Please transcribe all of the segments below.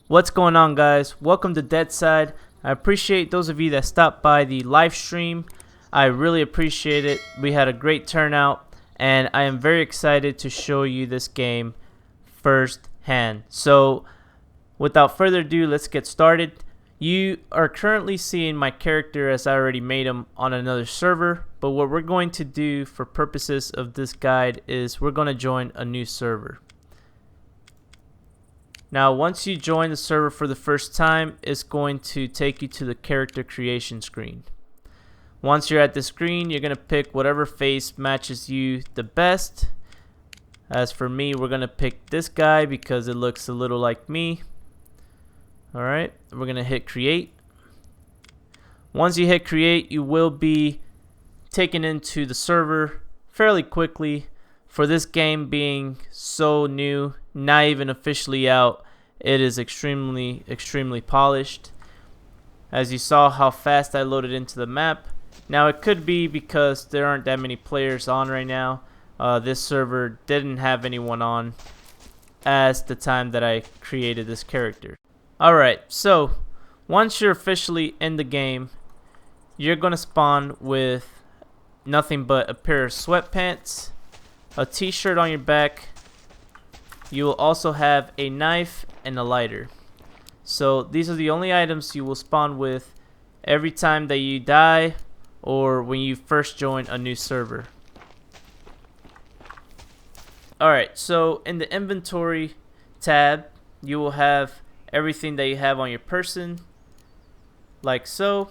What's going on, guys? Welcome to Deadside. I appreciate those of you that stopped by the live stream. I really appreciate it. We had a great turnout, and I am very excited to show you this game firsthand. So, without further ado, let's get started. You are currently seeing my character as I already made him on another server, but what we're going to do for purposes of this guide is we're going to join a new server. Now, once you join the server for the first time, it's going to take you to the character creation screen. Once you're at the screen, you're going to pick whatever face matches you the best. As for me, we're going to pick this guy because it looks a little like me. Alright, we're going to hit create. Once you hit create, you will be taken into the server fairly quickly. For this game being so new, not even officially out, it is extremely polished. As you saw how fast I loaded into the map. Now it could be because there aren't that many players on right now. This server didn't have anyone on as the time that I created this character. Alright, so once you're officially in the game, you're going to spawn with nothing but a pair of sweatpants, a t-shirt on your back. You will also have a knife and a lighter. So these are the only items you will spawn with every time that you die or when you first join a new server. Alright, so in the inventory tab, you will have everything that you have on your person, like so.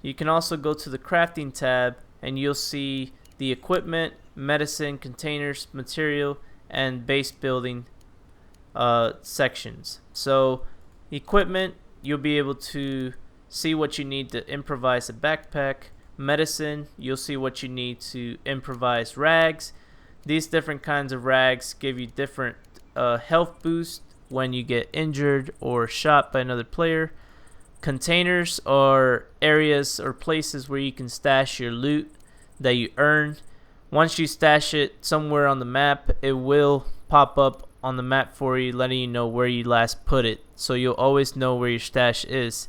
You can also go to the crafting tab and you'll see the equipment, medicine, containers, material, and base building sections. So equipment, you'll be able to see what you need to improvise a backpack. Medicine, you'll see what you need to improvise rags. These different kinds of rags give you different health boosts when you get injured or shot by another player. Containers are areas or places where you can stash your loot that you earn. Once you stash it somewhere on the map, it will pop up on the map for you, letting you know where you last put it, so you'll always know where your stash is.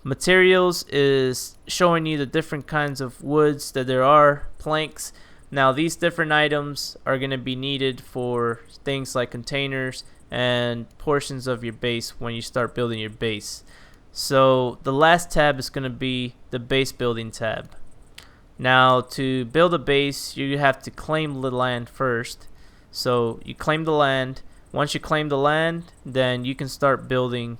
Materials is showing you the different kinds of woods that there are, planks. Now these different items are going to be needed for things like containers and portions of your base when you start building your base. So the last tab is going to be the base building tab. Now to build a base, you have to claim the land first. So you claim the land. Once you claim the land, then you can start building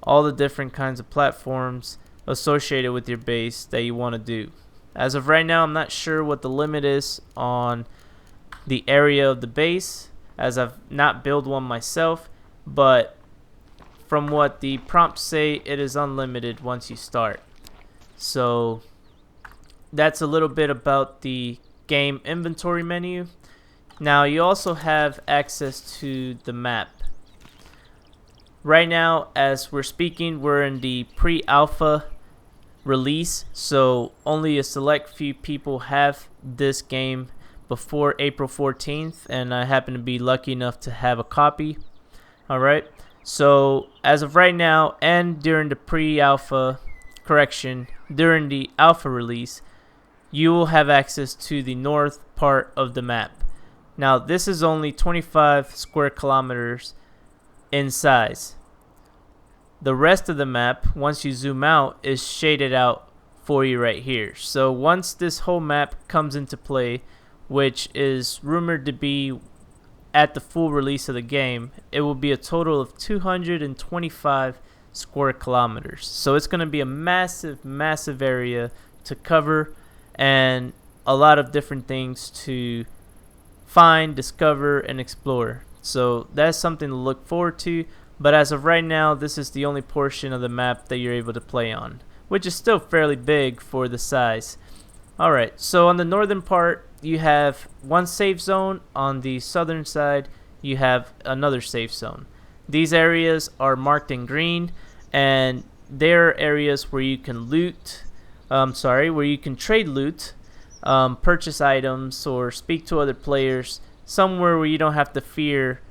all the different kinds of platforms associated with your base that you want to do. As of right now, I'm not sure what the limit is on the area of the base, as I've not built one myself, but from what the prompts say, it is unlimited once you start. So that's a little bit about the game inventory menu. Now you also have access to the map. Right now, as we're speaking, we're in the pre-alpha release, so only a select few people have this game before April 14th, and I happen to be lucky enough to have a copy. Alright, so as of right now, and during the pre-alpha during the alpha release, you will have access to the north part of the map. Now this is only 25 square kilometers in size. The rest of the map, once you zoom out, is shaded out for you right here. So once this whole map comes into play, which is rumored to be at the full release of the game, it will be a total of 225 square kilometers. So it's going to be a massive area to cover, and a lot of different things to find, discover, and explore. So that's something to look forward to. But as of right now, this is the only portion of the map that you're able to play on, which is still fairly big for the size. Alright, so on the northern part, you have one safe zone. On the southern side, you have another safe zone. These areas are marked in green, and they're areas where you can where you can trade loot, purchase items, or speak to other players, somewhere where you don't have to fear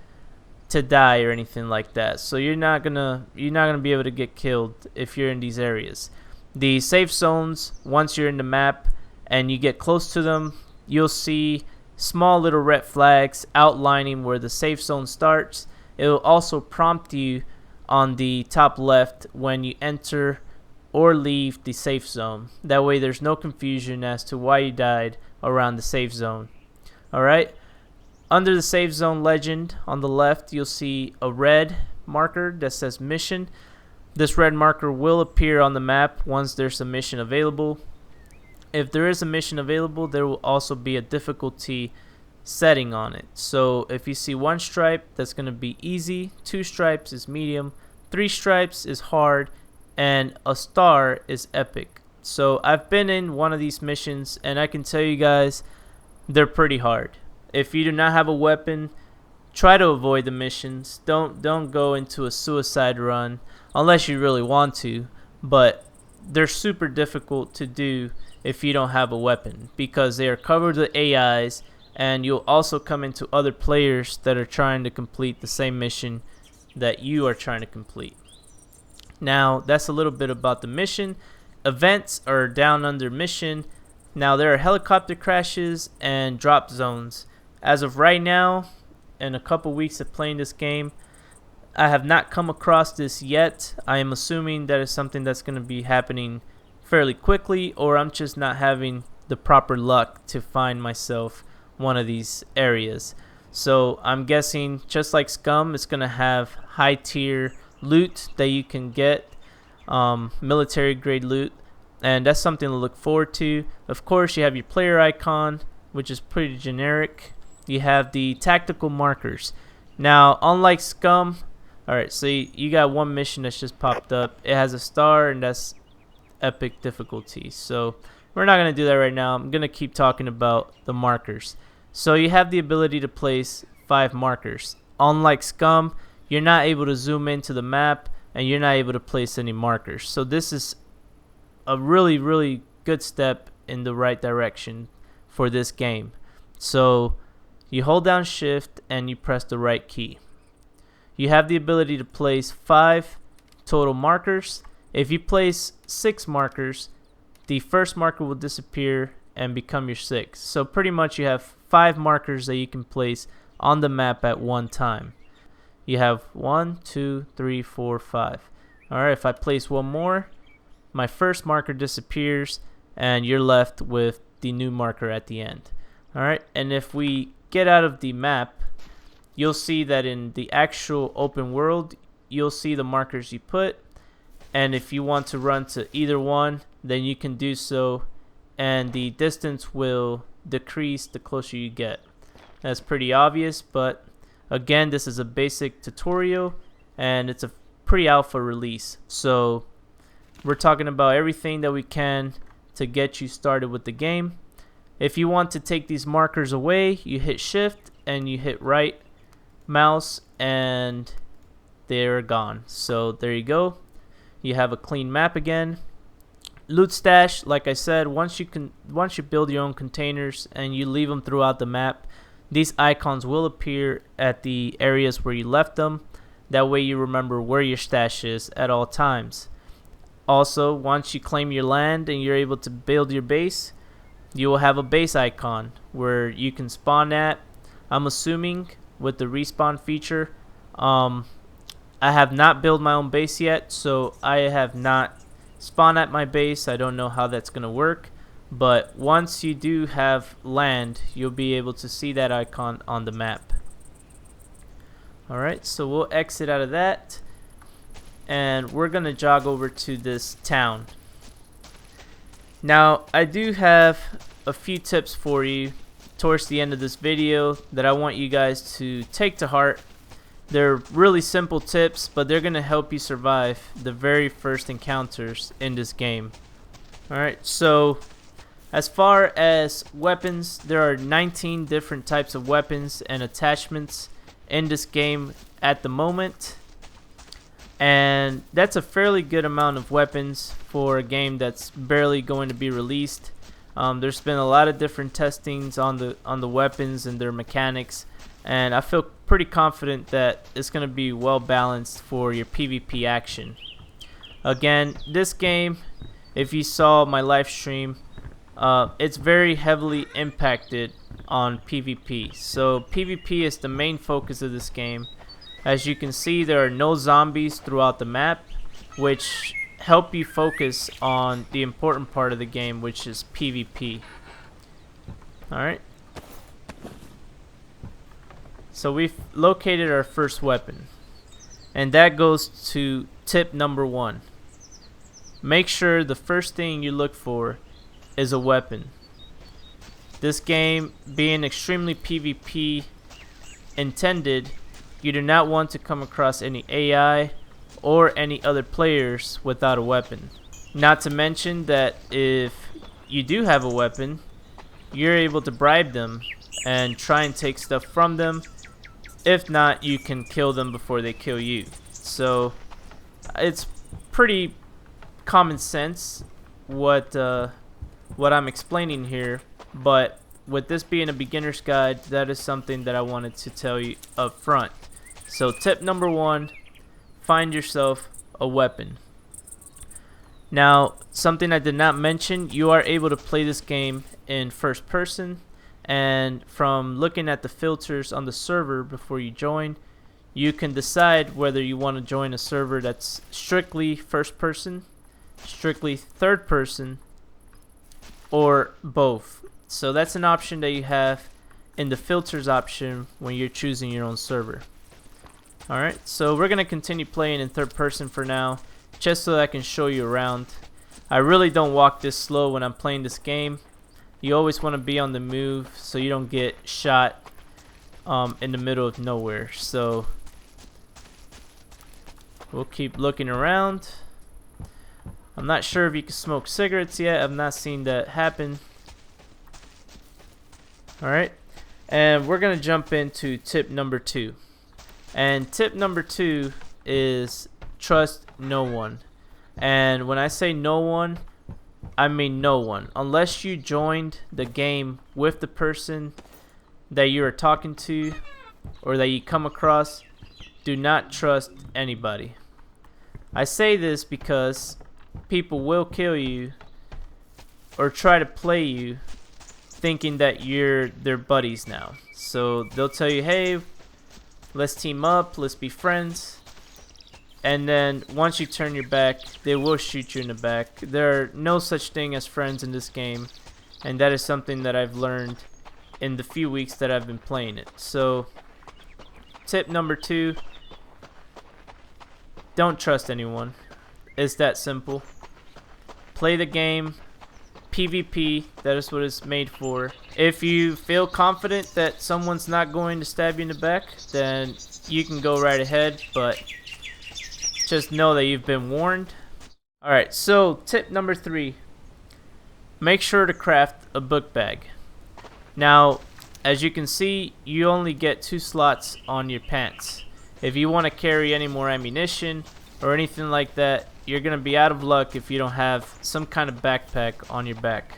to die or anything like that. So you're not gonna be able to get killed if you're in these areas. The safe zones, once you're in the map and you get close to them, you'll see small little red flags outlining where the safe zone starts. It will also prompt you on the top left when you enter or leave the safe zone. That way there's no confusion as to why you died around the safe zone. Alright, under the safe zone legend on the left, you'll see a red marker that says mission. This red marker will appear on the map once there's a mission available. If there is a mission available, there will also be a difficulty setting on it. So if you see 1 stripe, that's going to be easy, 2 stripes is medium, 3 stripes is hard, and a star is epic. So I've been in one of these missions and I can tell you guys they're pretty hard. If you do not have a weapon, try to avoid the missions. Don't go into a suicide run unless you really want to, but they're super difficult to do if you don't have a weapon because they are covered with AIs, and you'll also come into other players that are trying to complete the same mission that you are trying to complete. Now that's a little bit about the mission. Events are down under mission. Now there are helicopter crashes and drop zones. As of right now, in a couple weeks of playing this game, I have not come across this yet. I am assuming that is something that's going to be happening fairly quickly, or I'm just not having the proper luck to find myself one of these areas. So I'm guessing just like Scum, it's going to have high tier loot that you can get, military grade loot, and that's something to look forward to. Of course, you have your player icon, which is pretty generic. You have the tactical markers. Now, unlike Scum, alright, so you got one mission that's just popped up. It has a star, and that's epic difficulty. So we're not going to do that right now. I'm going to keep talking about the markers. So you have the ability to place 5 markers. Unlike Scum, you're not able to zoom into the map, and you're not able to place any markers. So this is a really, really good step in the right direction for this game. So you hold down shift and you press the right key. You have the ability to place 5 total markers. If you place 6 markers, the first marker will disappear and become your 6th. So pretty much you have 5 markers that you can place on the map at one time. You have 1, 2, 3, 4, 5. Alright, if I place one more, my first marker disappears and you're left with the new marker at the end. Alright, and if we get out of the map, you'll see that in the actual open world, you'll see the markers you put, and if you want to run to either one, then you can do so, and the distance will decrease the closer you get. That's pretty obvious, but again, this is a basic tutorial and it's a pre-alpha release, so we're talking about everything that we can to get you started with the game. If you want to take these markers away, you hit shift and you hit right mouse and they're gone. So there you go. You have a clean map again. Loot stash, like I said, once you build your own containers and you leave them throughout the map, these icons will appear at the areas where you left them. That way you remember where your stash is at all times. Also, once you claim your land and you're able to build your base, you will have a base icon where you can spawn at. I'm assuming with the respawn feature, I have not built my own base yet, so I have not spawned at my base. I don't know how that's going to work, but once you do have land, you'll be able to see that icon on the map. Alright, so we'll exit out of that, and we're going to jog over to this town. Now, I do have a few tips for you towards the end of this video that I want you guys to take to heart. They're really simple tips, but they're going to help you survive the very first encounters in this game. Alright, so as far as weapons, there are 19 different types of weapons and attachments in this game at the moment. And that's a fairly good amount of weapons for a game that's barely going to be released. There's been a lot of different testings on the weapons and their mechanics, and I feel pretty confident that it's going to be well balanced for your PvP action. Again, this game, if you saw my live stream, it's very heavily impacted on PvP. So PvP is the main focus of this game. As you can see, there are no zombies throughout the map, which help you focus on the important part of the game, which is PvP. Alright. So we've located our first weapon, and that goes to tip number 1. Make sure the first thing you look for is a weapon. This game being extremely PvP intended, you do not want to come across any AI or any other players without a weapon. Not to mention that if you do have a weapon, you're able to bribe them and try and take stuff from them. If not, you can kill them before they kill you. So it's pretty common sense what I'm explaining here, but with this being a beginner's guide, that is something that I wanted to tell you up front. So tip number 1, find yourself a weapon. Now, something I did not mention, you are able to play this game in first person, and from looking at the filters on the server before you join, you can decide whether you want to join a server that's strictly first person, strictly third person, or both. So that's an option that you have in the filters option when you're choosing your own server. Alright, so we're going to continue playing in third person for now, just so that I can show you around. I really don't walk this slow when I'm playing this game. You always want to be on the move so you don't get shot in the middle of nowhere. So we'll keep looking around. I'm not sure if you can smoke cigarettes yet. I've not seen that happen. Alright, and we're going to jump into tip number 2. And tip number 2 is trust no one. And when I say no one, I mean no one. Unless you joined the game with the person that you are talking to or that you come across, do not trust anybody. I say this because people will kill you or try to play you thinking that you're their buddies now. So they'll tell you, hey, let's team up, let's be friends. And then once you turn your back, they will shoot you in the back. There are no such thing as friends in this game, and that is something that I've learned in the few weeks that I've been playing it. So tip number 2, don't trust anyone. It's that simple. Play the game, PvP, that is what it's made for. If you feel confident that someone's not going to stab you in the back, then you can go right ahead, but just know that you've been warned. Alright, so tip number 3, make sure to craft a book bag. Now, as you can see, you only get 2 slots on your pants. If you want to carry any more ammunition or anything like that, you're going to be out of luck if you don't have some kind of backpack on your back.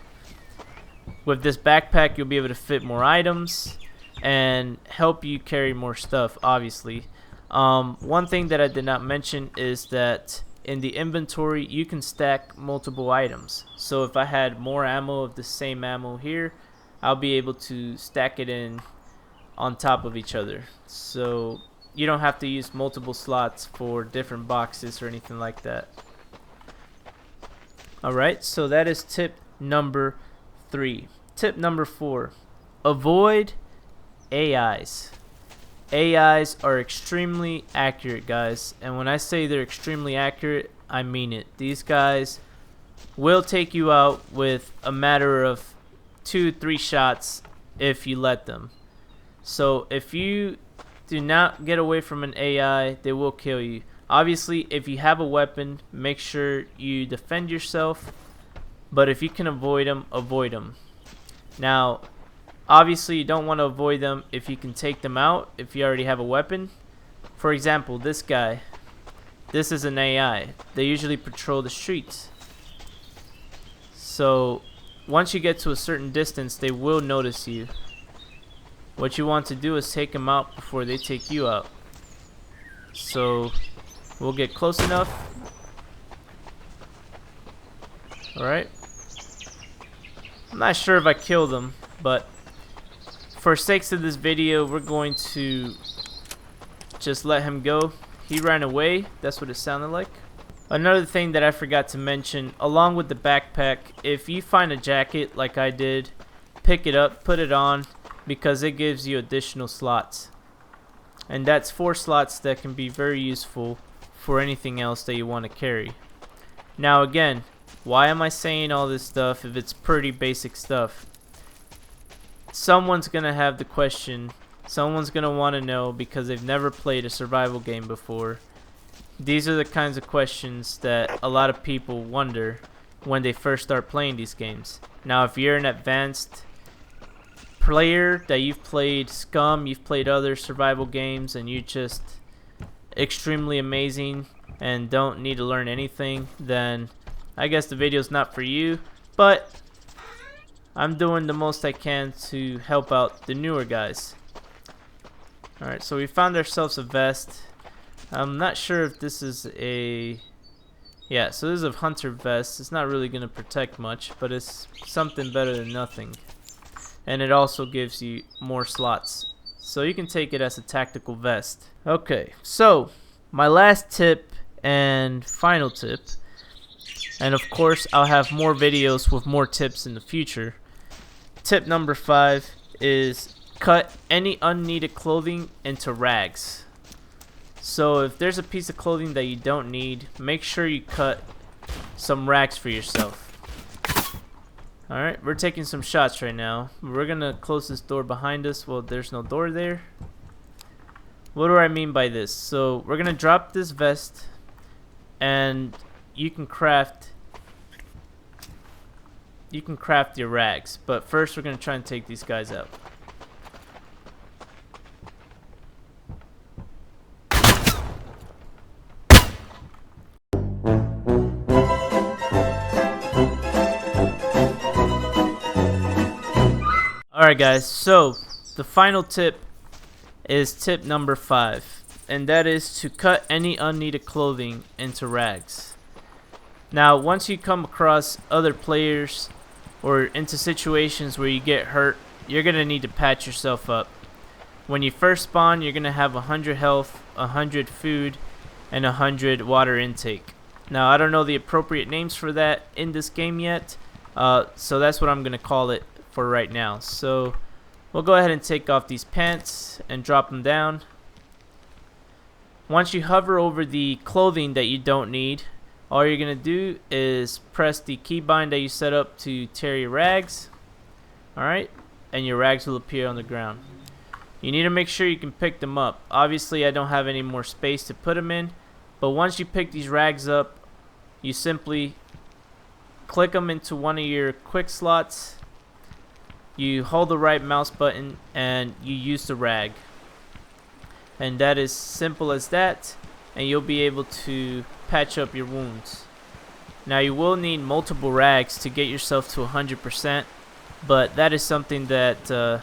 With this backpack, you'll be able to fit more items and help you carry more stuff, obviously. One thing that I did not mention is that in the inventory you can stack multiple items. So if I had more ammo of the same ammo here, I'll be able to stack it in on top of each other. So you don't have to use multiple slots for different boxes or anything like that. Alright, so that is tip number 3. Tip number 4, avoid AIs. AIs are extremely accurate, guys, and when I say they're extremely accurate, I mean it. These guys will take you out with a matter of 2-3 shots if you let them. So if you do not get away from an AI, they will kill you. Obviously, if you have a weapon, make sure you defend yourself, but if you can avoid them, avoid them. Now, obviously, you don't want to avoid them if you can take them out, if you already have a weapon. For example, this guy. This is an AI. They usually patrol the streets. So, once you get to a certain distance, they will notice you. what you want to do is take them out before they take you out. So we'll get close enough. Alright. I'm not sure if I killed him, but for sakes of this video, we're going to just let him go. He ran away. That's what it sounded like. Another thing that I forgot to mention, along with the backpack, if you find a jacket like I did, pick it up, put it on, because it gives you additional slots. And that's 4 slots that can be very useful for anything else that you want to carry. Now again, why am I saying all this stuff if it's pretty basic stuff? Someone's gonna have the question, someone's gonna want to know because they've never played a survival game before. These are the kinds of questions that a lot of people wonder when they first start playing these games. Now if you're an advanced player that you've played Scum, you've played other survival games, and you're just extremely amazing and don't need to learn anything, then I guess the video's not for you, but I'm doing the most I can to help out the newer guys. Alright, so we found ourselves a vest. I'm not sure if this is a... Yeah, so this is a hunter vest. It's not really going to protect much, but it's something better than nothing. And it also gives you more slots. So you can take it as a tactical vest. Okay, so my last tip and final tip, and of course I'll have more videos with more tips in the future. Tip number 5 is cut any unneeded clothing into rags. So if there's a piece of clothing that you don't need, make sure you cut some rags for yourself. Alright, we're taking some shots right now. We're gonna close this door behind us. Well, there's no door there. What do I mean by this? So we're gonna drop this vest, and you can craft your rags, but first we're gonna try and take these guys out. Alright guys, so the final tip is tip number 5, and that is to cut any unneeded clothing into rags. Now once you come across other players or into situations where you get hurt, you're going to need to patch yourself up. When you first spawn, you're going to have 100 health, 100 food, and 100 water intake. Now I don't know the appropriate names for that in this game yet, so that's what I'm going to call it for right now. So we'll go ahead and take off these pants and drop them down. Once you hover over the clothing that you don't need, all you're gonna do is press the keybind that you set up to tear your rags. Alright, and your rags will appear on the ground. You need to make sure you can pick them up. Obviously I don't have any more space to put them in, but once you pick these rags up, you simply click them into one of your quick slots. You hold the right mouse button and you use the rag, and that is simple as that, and you'll be able to patch up your wounds. Now you will need multiple rags to get yourself to 100%, but that is something that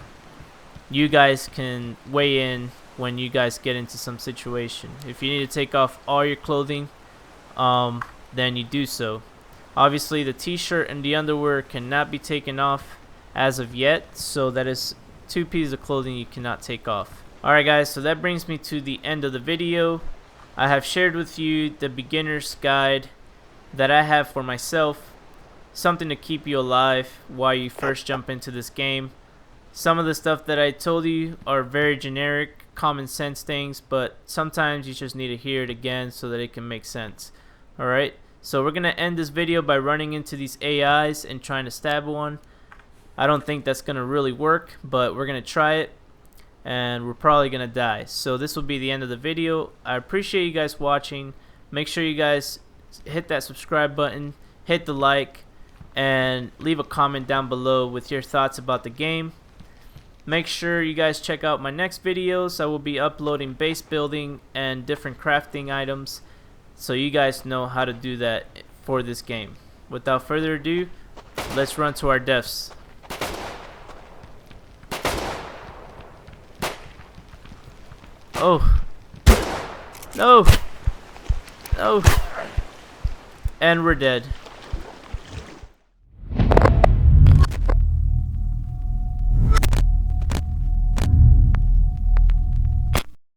you guys can weigh in when you guys get into some situation. If you need to take off all your clothing, then you do so. Obviously the t-shirt and the underwear cannot be taken off as of yet, so that is 2 pieces of clothing you cannot take off. Alright guys, so that brings me to the end of the video. I have shared with you the beginner's guide that I have for myself, something to keep you alive while you first jump into this game. Some of the stuff that I told you are very generic, common sense things, but sometimes you just need to hear it again so that it can make sense. Alright, so we're going to end this video by running into these AIs and trying to stab one. I don't think that's going to really work, but we're going to try it, and we're probably going to die. So this will be the end of the video. I appreciate you guys watching. Make sure you guys hit that subscribe button, hit the like, and leave a comment down below with your thoughts about the game. Make sure you guys check out my next videos. I will be uploading base building and different crafting items, so you guys know how to do that for this game. Without further ado, let's run to our deaths. Oh. No. No. And we're dead.